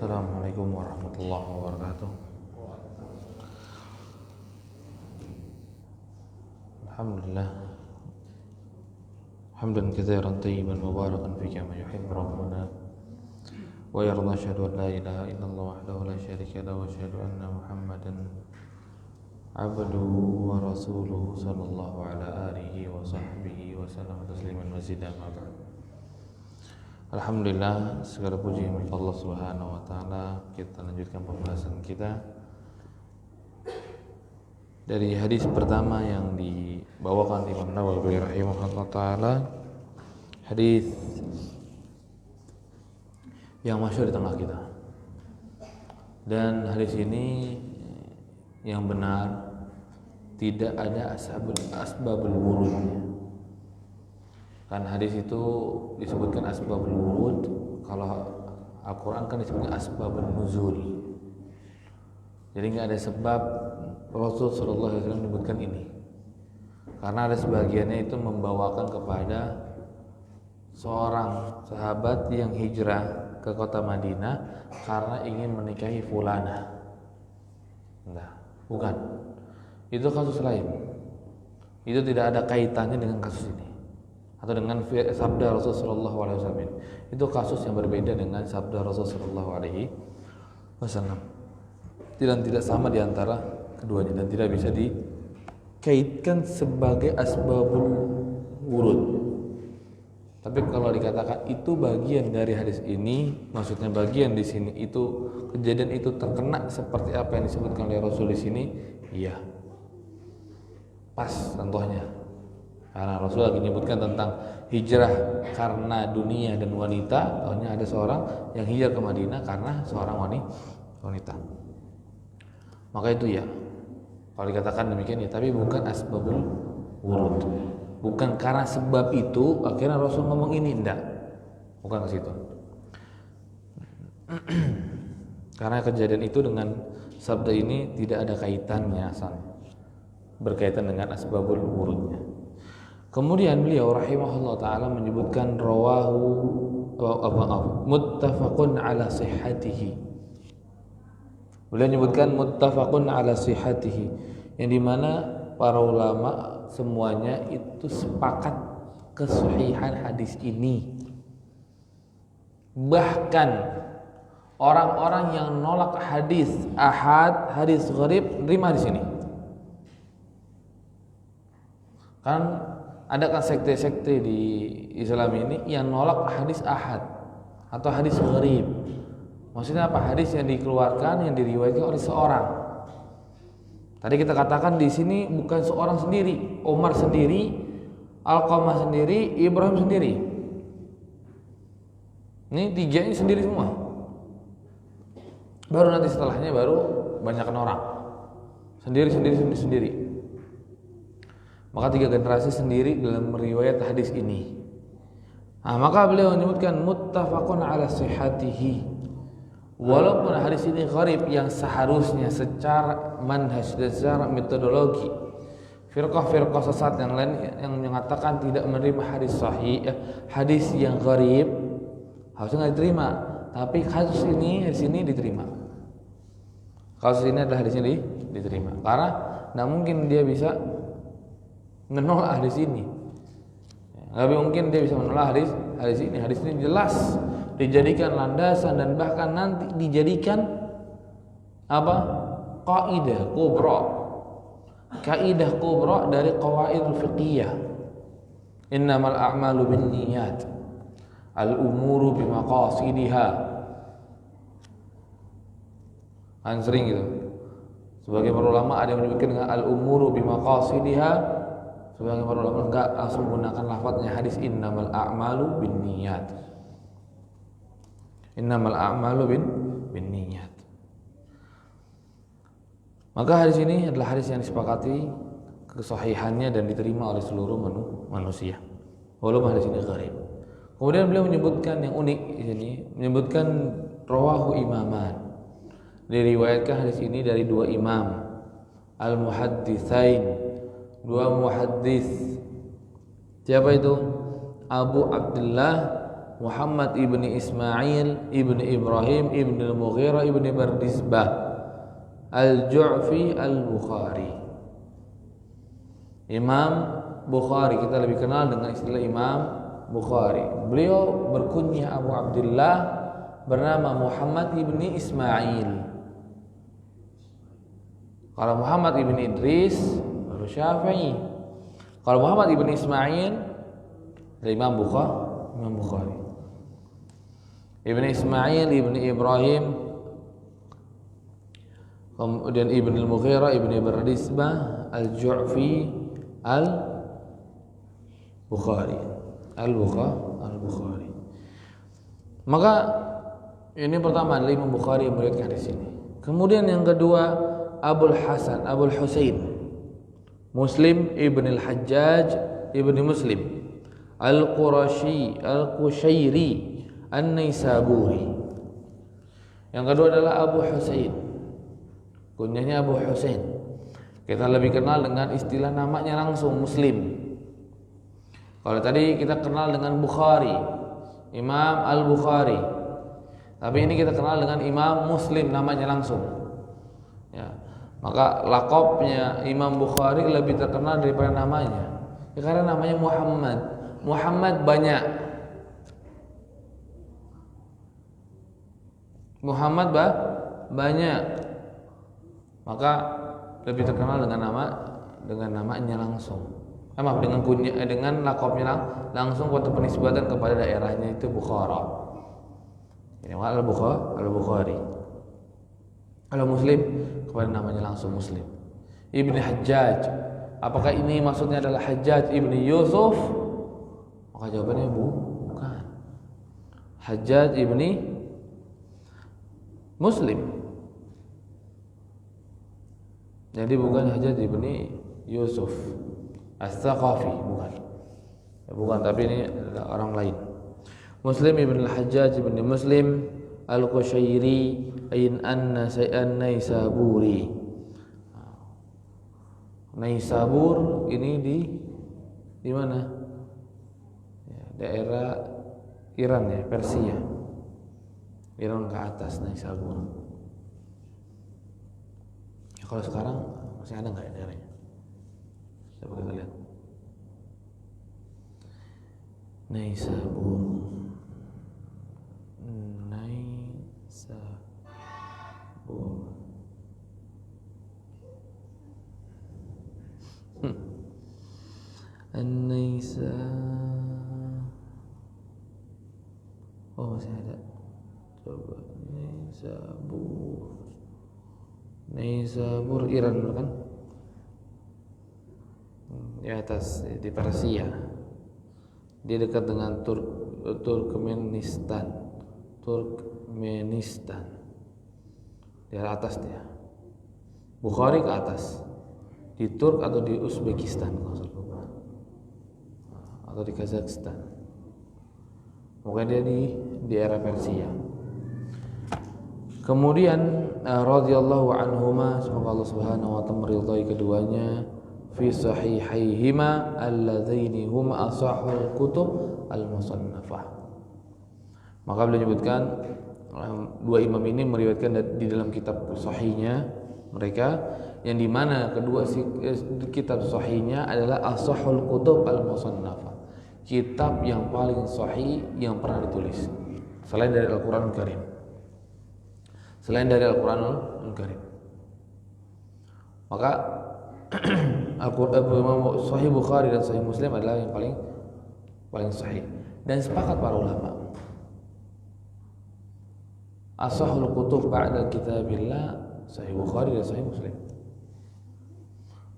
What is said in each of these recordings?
Assalamualaikum warahmatullahi wabarakatuh. Alhamdulillah hamdan katsiran tayyiban mubarakan fi kama yuhibbu rabbuna wa yarda, asyhadu an la ilaha illallah wahdahu la syarika lahu wa asyhadu anna Muhammadan abduhu wa rasuluhu sallallahu ala alihi wa sahbihi wa sallam tasliman mazidan ma ba'd. Alhamdulillah, segala puji milik Allah Subhanahu wa taala. Kita lanjutkan pembahasan kita dari hadis pertama yang dibawakan Imam Nawawi rahimahullah taala, hadis yang masyhur di tengah kita. Dan hadis ini yang benar, tidak ada asbabul wurudnya. Kan hadis itu disebutkan asbabul wurud, kalau Al-Quran kan disebutkan asbabun nuzul. Jadi nggak ada sebab Rasul Shallallahu Alaihi Wasallam menyebutkan ini, karena ada sebagiannya itu membawakan kepada seorang sahabat yang hijrah ke kota Madinah karena ingin menikahi fulana. Nah, bukan. Itu kasus lain. Itu tidak ada kaitannya dengan kasus ini atau dengan sabda Rasulullah SAW. Itu kasus yang berbeda dengan sabda Rasulullah SAW. Dan tidak sama di antara keduanya dan tidak bisa dikaitkan sebagai asbabul wurud. Tapi kalau dikatakan itu bagian dari hadis ini, maksudnya bagian di sini itu kejadian itu terkena seperti apa yang disebutkan oleh Rasul di sini, iya, pas contohnya. Karena Rasul lagi menyebutkan tentang hijrah karena dunia dan wanita, tahunya ada seorang yang hijrah ke Madinah karena seorang wanita. Maka itu ya, kalau dikatakan demikian ya, tapi bukan asbabul wurud. Bukan karena sebab itu akhirnya Rasul ngomong ini, enggak. Bukan ke situ. Karena kejadian itu dengan sabda ini tidak ada kaitannya asalnya, berkaitan dengan asbabul wurudnya. Kemudian beliau rahimahullah ta'ala menyebutkan muttafaqun ala sihhatihi. Beliau menyebutkan muttafaqun ala sihhatihi, yang dimana para ulama semuanya itu sepakat kesahihan hadis ini. Bahkan orang-orang yang nolak hadis ahad, hadis gharib, terima di sini. Kan ada kan sekte-sekte di Islam ini yang nolak hadis ahad atau hadis gharib. Maksudnya apa? Hadis yang dikeluarkan, yang diriwayatkan oleh seorang. Tadi kita katakan di sini bukan seorang sendiri, Umar sendiri, Alqamah sendiri, Ibrahim sendiri. Ini tiga ini sendiri semua. Baru nanti setelahnya baru banyakkan orang. Sendiri. Maka tiga generasi sendiri dalam meriwayat hadis ini. Nah, maka beliau menyebutkan muttafaqun ala sihhatihi. Walaupun hadis ini gharib, yang seharusnya secara manhaj dan secara metodologi firqah-firqah sesat yang lain yang mengatakan tidak menerima hadis sahih, hadis yang gharib harusnya nggak diterima. Tapi kasus ini hadis ini diterima. Kasus ini adalah hadis ini diterima. Karena tidak mungkin dia bisa menolak hadis ini. Lebih mungkin dia bisa menolak hadis ini. Hadis ini jelas dijadikan landasan dan bahkan nanti dijadikan apa? Kaidah kubra dari qawaidul fiqhiyah. Innamal a'malu binniyat. Al-umuru bimaqasidiha. Kan sering gitu. Sebagai para ulama ada yang menyebutkan dengan al-umuru bimaqasidiha. Sebagai para ulama enggak langsung menggunakan lafadznya hadis innamal a'malu binniyat. Innamal a'malu binniyat. Maka hadis ini adalah hadis yang disepakati kesahihannya dan diterima oleh seluruh manusia. Walaupun hadis ini gharib. Kemudian beliau menyebutkan yang unik di sini, menyebutkan rawahu imaman. Diriwayatkan hadis ini dari dua imam, al-muhadditsain, dua muhaddis. Siapa itu? Abu Abdullah Muhammad ibni Ismail ibni Ibrahim ibni Al-Mughirah ibni Bardizbah Al-Ju'fi Al-Bukhari. Imam Bukhari, kita lebih kenal dengan istilah Imam Bukhari. Beliau berkunyah Abu Abdullah, bernama Muhammad ibni Ismail. Kalau Muhammad ibni Idris baru Syafi'i. Kalau Muhammad ibni Ismail dari Imam Bukhari. Ibni Ismail ibni Ibrahim, kemudian ibni Al-Mughirah ibni Bardizbah Al-Ju'fi Al-Bukhari. Maka ini pertama adalah Imam Bukhari yang meriwayatkan di sini. Kemudian yang kedua Abul Husain Muslim ibn al-Hajjaj ibn Muslim Al-Qushairi An-Naisaburi. Yang kedua adalah Abu Husain, kunyahnya Abu Husain. Kita lebih kenal dengan istilah namanya langsung Muslim. Kalau tadi kita kenal dengan Bukhari, Imam Al-Bukhari. Tapi ini kita kenal dengan Imam Muslim namanya langsung. Ya. Maka lakopnya Imam Bukhari lebih terkenal daripada namanya. Ya, karena namanya Muhammad. Muhammad banyak. Banyak. Maka lebih terkenal dengan namanya langsung. Dengan lakopnya langsung atau penisbatan kepada daerahnya itu Bukhara. Ini Al-Bukhari. Kalau Muslim kepada namanya langsung Muslim. Ibni Hajjaj. Apakah ini maksudnya adalah Hajjaj ibni Yusuf? Maka jawabannya bukan. Hajjaj ibni Muslim. Jadi bukan Hajjaj ibni Yusuf As-Saqafi, bukan, tapi ini adalah orang lain. Muslim ibn al-Hajjaj ibn Muslim Al-Qushairi An-Naisaburi. Naisabur ini di mana? Ya, daerah Iran ya, Persia. Iran ke atas Naisabur. Ya, kalau sekarang masih ada nggak ya daerahnya? Coba kita lihat. Naisabur. Oh, masih ada. Coba Naisabur Iran kan? Di atas di Persia. Dia dekat dengan Turkmenistan. Di atas dia. Bukhari ke atas. Di Turk atau di Uzbekistan atau di Kazakhstan. Mungkin dia di era Persia. Kemudian radhiyallahu anhuma, semoga Allah Subhanahu wa taala meridhai keduanya, fi sahihaihima alladzaini huma asahhul kutub al-musannafah. Maka beliau menyebutkan dua imam ini meriwayatkan di dalam kitab sahihnya mereka, yang dimana kedua kitab sahihnya adalah asahhul kutub al-musannafah, kitab yang paling sahih yang pernah ditulis selain dari Al-Qur'anul Karim. Maka Sahih Bukhari dan Sahih Muslim adalah yang paling sahih. Dan sepakat para ulama, asahhul kutub ba'da kitabillah Sahih Bukhari dan Sahih Muslim.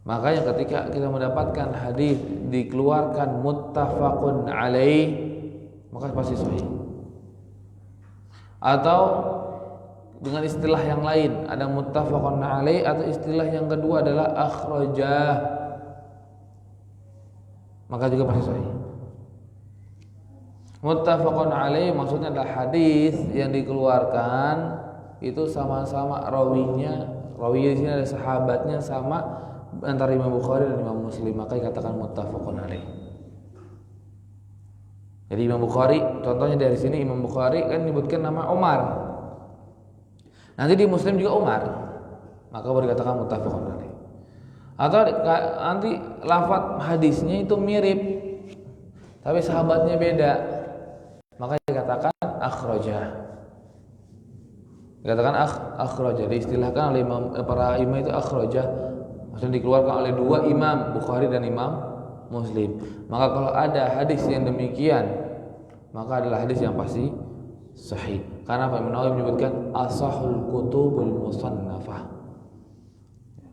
Makanya ketika kita mendapatkan hadis dikeluarkan muttafaqun alaih, maka pasti sahih. Atau dengan istilah yang lain, ada muttafaqun alaih, atau istilah yang kedua adalah akhrajah, maka juga pasti sahih. Muttafaqun alaih maksudnya adalah hadis yang dikeluarkan itu sama-sama rawinya di sini ada sahabatnya sama antara Imam Bukhari dan Imam Muslim, maka dikatakan muttafaqun alaih. Jadi Imam Bukhari, contohnya dari sini Imam Bukhari kan menyebutkan nama Umar. Nanti di Muslim juga Umar, maka baru dikatakan muttafaqun alaih. Atau nanti lafaz hadisnya itu mirip, tapi sahabatnya beda, maka dikatakan akhraja. Dikatakan akhraja, diistilahkan oleh para imam itu akhraja, maksudnya dikeluarkan oleh dua imam, Bukhari dan Imam Muslim. Maka kalau ada hadis yang demikian, maka adalah hadis yang pasti sahih. Karena Imam Nawawi menyebutkan asahul kutubul musannafah.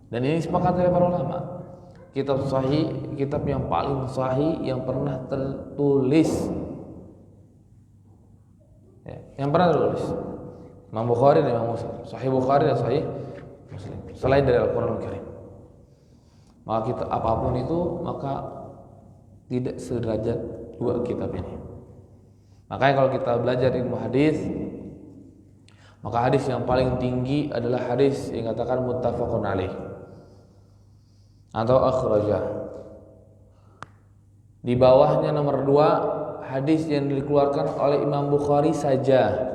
Dan ini sepakat oleh para ulama. Kitab sahih, kitab yang paling sahih yang pernah tertulis. Ya, yang pernah tertulis. Imam Bukhari dan Imam Muslim. Sahih Bukhari dan Sahih Muslim. Selain dari Al-Qur'an Al-Karim. Maka kita apapun itu, maka tidak sederajat dua kitab ini. Makanya kalau kita belajar ilmu hadis, maka hadis yang paling tinggi adalah hadis yang katakan muttafaqun alaih atau akhrajah. Di bawahnya nomor 2 hadis yang dikeluarkan oleh Imam Bukhari saja.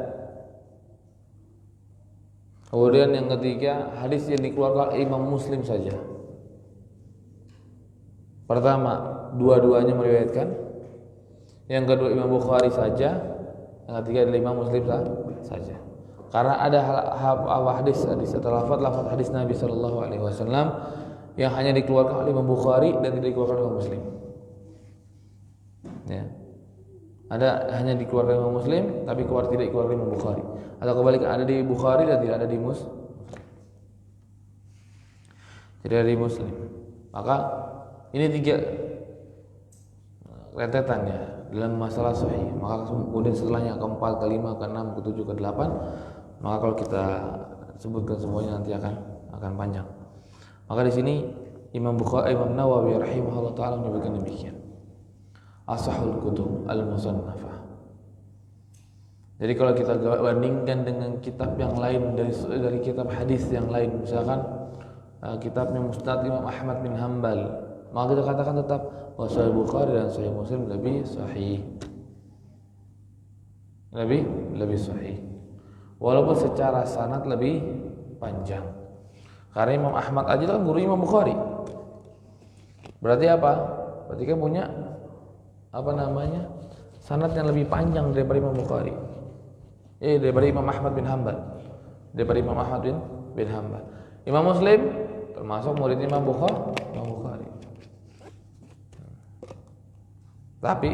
Kemudian yang ketiga hadis yang dikeluarkan oleh Imam Muslim saja. Pertama, dua-duanya meriwayatkan. Yang kedua Imam Bukhari saja. Yang ketiga adalah Imam Muslim saja. Karena ada hadis atau lafaz hadis Nabi Shallallahu Alaihi Wasallam yang hanya dikeluarkan oleh Imam Bukhari dan tidak dikeluarkan oleh Imam Muslim. Ya. Ada hanya dikeluarkan Imam Muslim, tapi tidak dikeluarkan Imam Bukhari. Atau kebalikan, ada di Bukhari dan tidak ada di Muslim. Tidak ada di Muslim. Maka ini 3 rentetan ya dalam masalah sahih. Maka kemudian setelahnya ke-4, ke-5, ke-6, ke-7, ke-8. Maka kalau kita sebutkan semuanya nanti akan panjang. Maka di sini Imam Nawawi rahimahullah taala menyebutkan demikian. Ashahul kutub al-musannafah. Jadi kalau kita bandingkan dengan kitab yang lain dari kitab hadis yang lain, misalkan kitabnya Musnad Imam Ahmad bin Hanbal, maka kita katakan tetap Sahih Bukhari dan Sahih Muslim lebih sahih. Lebih sahih. Walaupun secara sanad lebih panjang. Karena Imam Ahmad aja itu kan guru Imam Bukhari. Berarti apa? Berarti kan punya sanad yang lebih panjang daripada Imam Bukhari. Daripada Imam Ahmad bin Hanbal. Daripada Imam Ahmad bin Hanbal. Imam Muslim termasuk murid Imam Bukhari. Tapi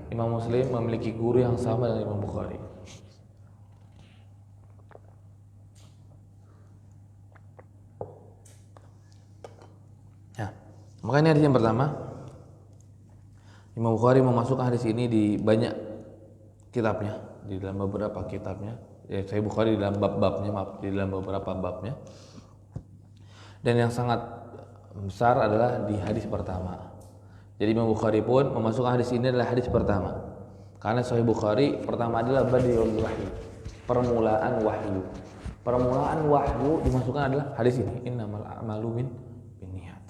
Imam Muslim memiliki guru yang sama dengan Imam Bukhari. Ya, maka ini hadis yang pertama. Imam Bukhari memasukkan hadis ini di banyak kitabnya, di dalam beberapa kitabnya. Sahih Bukhari di dalam bab-babnya, di dalam beberapa babnya. Dan yang sangat besar adalah di hadis pertama. Jadi Imam Bukhari pun memasukkan hadis ini adalah hadis pertama. Karena Sahih Bukhari pertama adalah Badiul Wahyi, permulaan wahyu. Permulaan wahyu dimasukkan adalah hadis ini, innamal a'malu binniyat.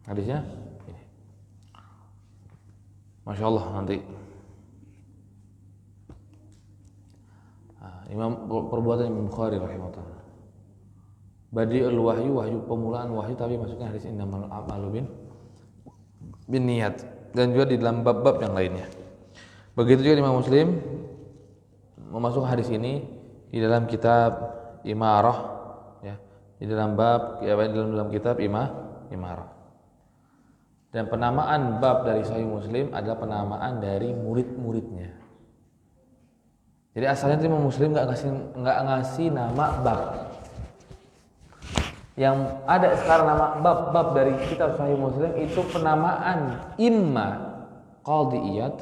Hadisnya ini. Masya Allah nanti perbuatan Imam Bukhari rahimahullah. Badiul wahyu, wahyu permulaan wahyu, tapi masuknya hadis innamal a'malu binniyat, dan juga di dalam bab-bab yang lainnya. Begitu juga Imam Muslim memasukkan hadis ini di dalam kitab Imarah, ya, di dalam bab dalam kitab Imarah. Dan penamaan bab dari Sahih Muslim adalah penamaan dari murid-muridnya. Jadi asalnya Imam Muslim nggak ngasih nama bab. Yang ada sekarang nama bab-bab dari kitab Sahih Muslim itu penamaan imma Qadhi Iyad,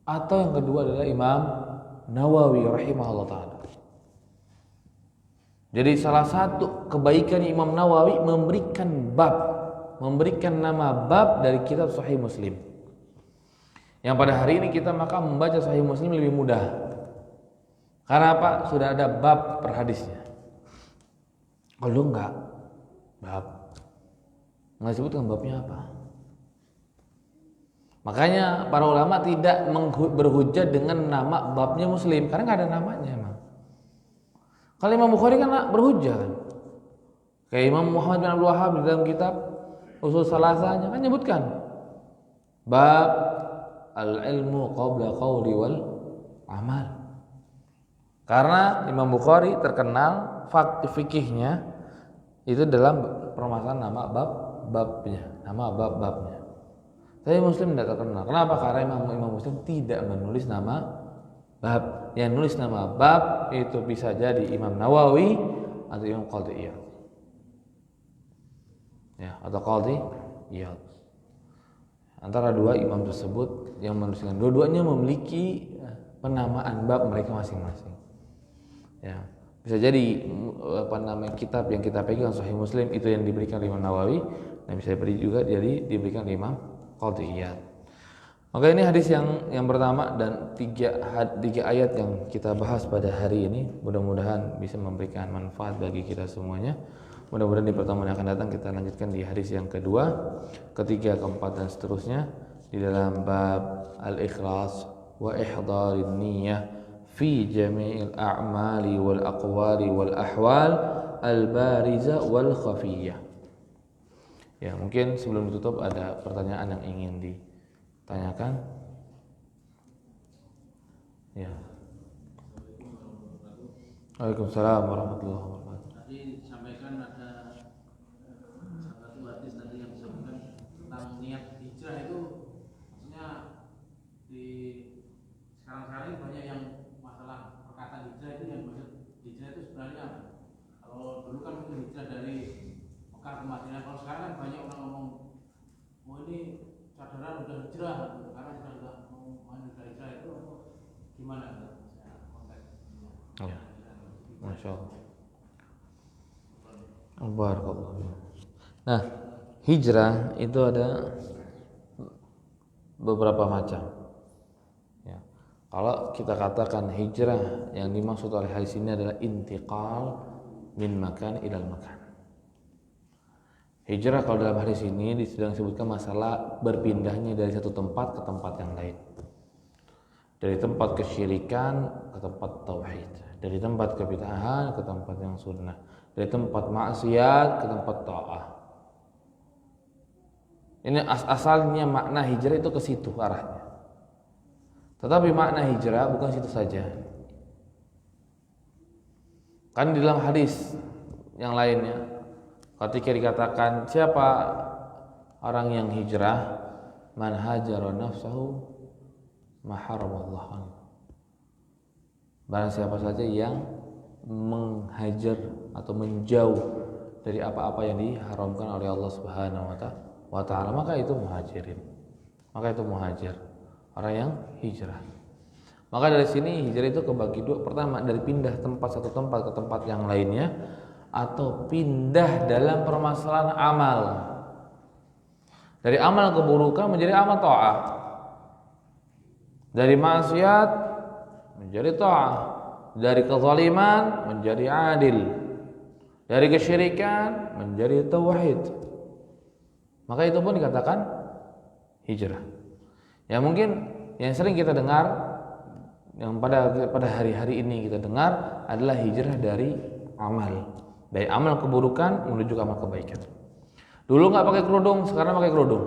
atau yang kedua adalah Imam Nawawi rahimahullah ta'ala. Jadi salah satu kebaikan Imam Nawawi memberikan nama bab dari kitab Sahih Muslim. Yang pada hari ini kita maka membaca Sahih Muslim lebih mudah. Karena apa? Sudah ada bab per hadisnya. Kalau enggak, bab nggak sebutkan babnya apa. Makanya para ulama tidak berhujjah dengan nama babnya Muslim karena nggak ada namanya emang. Kalau Imam Bukhari kan berhujjah kan. Kayak Imam Muhammad bin Abdul Wahhab di dalam kitab Ushul Salasahnya kan nyebutkan bab al-ilmu qabla qawli wal amal. Karena Imam Bukhari terkenal fikihnya itu dalam permasalahan nama babnya, nama bab-babnya. Tapi Muslim tidak terkenal. Kenapa? Karena Imam Muslim tidak menulis nama bab. Yang nulis nama bab itu bisa jadi Imam Nawawi atau Imam Qadhi Iyad. Ya, atau Qadhi Iyad. Antara dua imam tersebut yang menuliskan, dua-duanya memiliki penamaan bab mereka masing-masing. Ya, bisa jadi kitab yang kita pegang Sahih Muslim itu yang diberikan Imam Nawawi, dan bisa juga jadi diberikan Imam Qadhi Iyad. Maka ini hadis yang pertama dan tiga ayat yang kita bahas pada hari ini mudah-mudahan bisa memberikan manfaat bagi kita semuanya. Mudah-mudahan di pertemuan yang akan datang kita lanjutkan di hadis yang kedua, ketiga, keempat dan seterusnya di dalam bab al-ikhlas wa ihdharin niyyah fi jami'il a'mali wal aqwali wal ahwal al-bariza wal khafiyah. Ya, mungkin sebelum ditutup ada pertanyaan yang ingin ditanyakan. Ya. Waalaikumsalam warahmatullahi wabarakatuh. Tadi disampaikan ada satu hadis tadi yang disebutkan tentang niat hijrah itu, maksudnya di sekarang banyak yang masalah perkataan hijrah itu, yang maksud hijrah itu sebenarnya apa? Kalau dulu kan mungkin hijrah dari Mekah ke Madinah, kalau sekarang kan banyak orang ngomong, oh ini sadaran udah hijrah, karena sudah mau hijrah itu gimana konteksnya? Ya. Masya Allah. Barakallahu. Nah, hijrah itu ada beberapa macam. Ya. Kalau kita katakan hijrah yang dimaksud oleh hadis ini adalah intiqal min makan ilal makan. Hijrah kalau dalam hadis ini sedang disebutkan masalah berpindahnya dari satu tempat ke tempat yang lain. Dari tempat kesyirikan ke tempat tauhid, dari tempat kebid'ahan ke tempat yang sunnah, dari tempat maksiat ke tempat ta'ah. Ini asalnya makna hijrah itu ke situ arahnya. Tetapi makna hijrah bukan situ saja. Kan di dalam hadis yang lainnya ketika dikatakan siapa orang yang hijrah, man hajara nafsahu maharamallah anhu. Barang siapa saja yang menghajar atau menjauh dari apa-apa yang diharamkan oleh Allah Subhanahu wa taala, maka itu muhajirin. Maka itu muhajir, orang yang hijrah. Maka dari sini hijrah itu kebagi dua. Pertama, dari pindah satu tempat ke tempat yang lainnya, atau pindah dalam permasalahan amal. Dari amal keburukan menjadi amal ta'ah. Dari maksiat menjadi ta'ah, dari kezaliman menjadi adil, dari kesyirikan menjadi tauhid. Maka itu pun dikatakan hijrah. Ya mungkin yang sering kita dengar, yang pada hari-hari ini kita dengar adalah hijrah dari amal, dari amal keburukan menuju ke amal kebaikan. Dulu nggak pakai kerudung, sekarang pakai kerudung.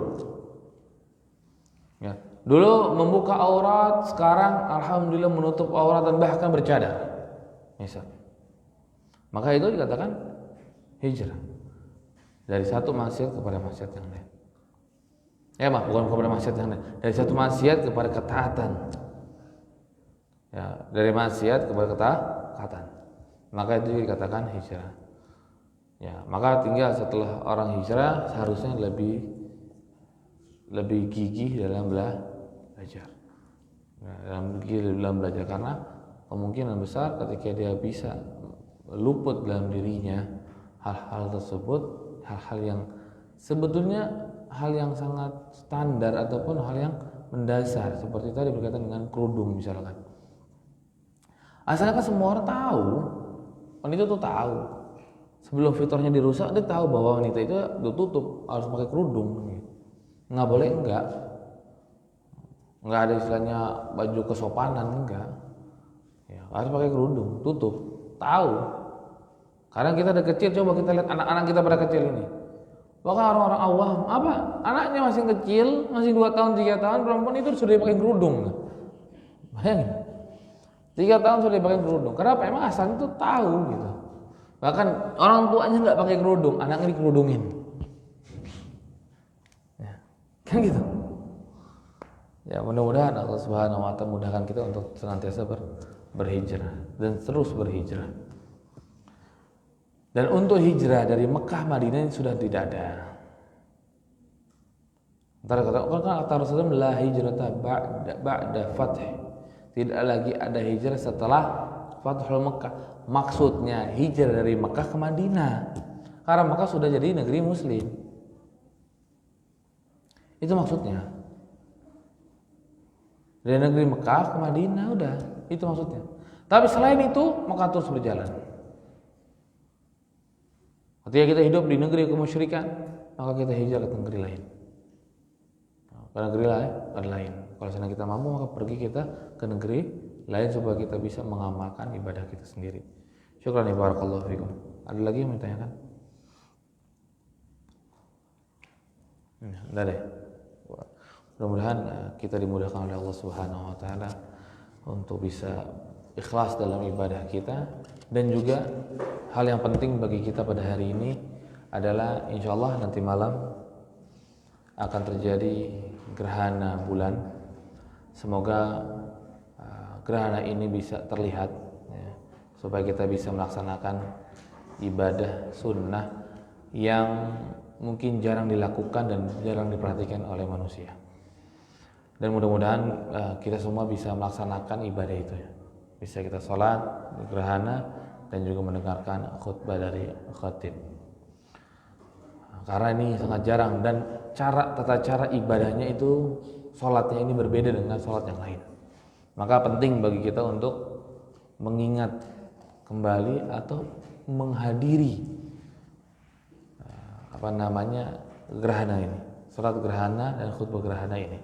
Ya. Dulu membuka aurat, sekarang alhamdulillah menutup aurat dan bahkan bercadar. Misal. Maka itu dikatakan hijrah. Dari satu maksiat kepada maksiat yang lain. Bukan kepada maksiat yang lain. Dari satu maksiat kepada ketaatan. Ya, dari maksiat kepada ketaatan. Maka itu dikatakan hijrah. Ya, maka tinggal setelah orang hijrah seharusnya lebih gigih dalam belajar. Dalam belajar karena kemungkinan besar ketika dia bisa luput dalam dirinya hal-hal tersebut, hal-hal yang sebetulnya hal yang sangat standar ataupun hal yang mendasar seperti tadi berkaitan dengan kerudung misalkan. Asalnya kan semua orang tahu, wanita tuh tahu. Sebelum fitrahnya dirusak, dia tahu bahwa wanita itu ditutup harus pakai kerudung. Nggak boleh enggak. nggak ada istilahnya baju kesopanan, enggak. Ya, harus pakai kerudung, tutup, tahu. Karena kita ada kecil, coba kita lihat anak-anak kita pada kecil ini. Bahkan orang-orang awam, apa? Anaknya masih kecil, masih 2 tahun, 3 tahun, perempuan itu sudah pakai kerudung. Bayangin. 3 tahun sudah pakai kerudung. Kenapa? Emang asalnya itu tahu gitu. Bahkan orang tuanya nggak pakai kerudung, anaknya dikerudungin. Ya, kan gitu. Ya mudah-mudahan Allah Subhanahu Wa Taala mudahkan kita untuk senantiasa berhijrah dan terus berhijrah. Dan untuk hijrah dari Mekah Madinah sudah tidak ada. Antara kata Rasulullah, la hijrata ba'da fath. Tidak lagi ada hijrah setelah Fathul Mekah. Maksudnya hijrah dari Mekah ke Madinah. Karena Mekah sudah jadi negeri Muslim. Itu maksudnya. Dari negeri Mekah ke Madinah udah, itu maksudnya. Tapi selain itu Mekah terus berjalan. Ketika kita hidup di negeri kemusyrikan, maka kita hijrah ke negeri lain. Ke negeri lain. Kalau misalnya kita mampu, maka pergi kita ke negeri lain supaya kita bisa mengamalkan ibadah kita sendiri. Syukran ya barakallahu fikum. Ada lagi yang ditanyakan? Udah deh. Mudah-mudahan kita dimudahkan oleh Allah Subhanahu Wa Taala untuk bisa ikhlas dalam ibadah kita, dan juga hal yang penting bagi kita pada hari ini adalah insyaallah nanti malam akan terjadi gerhana bulan. Semoga gerhana ini bisa terlihat ya, supaya kita bisa melaksanakan ibadah sunnah yang mungkin jarang dilakukan dan jarang diperhatikan oleh manusia. Dan mudah-mudahan kita semua bisa melaksanakan ibadah itu ya. Bisa kita sholat gerhana dan juga mendengarkan khutbah dari khatib. Karena ini sangat jarang, dan tata cara ibadahnya itu, sholatnya ini berbeda dengan sholat yang lain. Maka penting bagi kita untuk mengingat kembali atau menghadiri gerhana ini, sholat gerhana dan khutbah gerhana ini.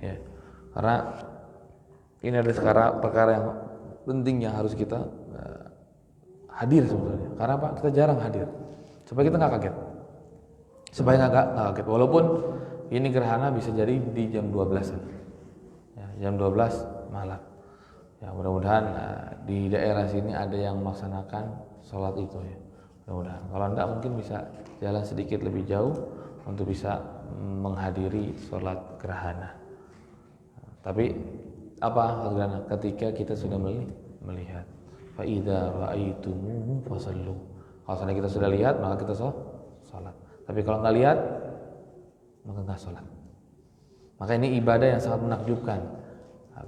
Ya, karena ini ada perkara yang penting yang harus kita hadir sebetulnya. Karena apa? Kita jarang hadir, supaya kita nggak kaget. Supaya nggak kaget. Walaupun ini gerhana bisa jadi di jam 12-an, ya, jam 12 malam. Ya, mudah-mudahan di daerah sini ada yang melaksanakan sholat itu ya. Mudah-mudahan. Kalau enggak mungkin bisa jalan sedikit lebih jauh untuk bisa menghadiri sholat gerhana. Tapi apa gerhana? Ketika kita sudah melihat, fa idza ra'aitumuhu fasallu. Kalau misalnya kita sudah lihat, maka kita sholat. Tapi kalau nggak lihat, maka nggak sholat. Maka ini ibadah yang sangat menakjubkan.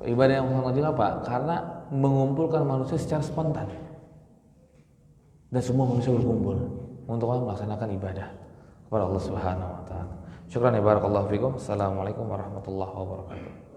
Ibadah yang sangat menakjubkan apa? Karena mengumpulkan manusia secara spontan. Dan semua manusia berkumpul untuk melaksanakan ibadah kepada Allah Subhanahu Wa Taala. Syukran ya barakallahu fikum. Assalamualaikum warahmatullahi wabarakatuh.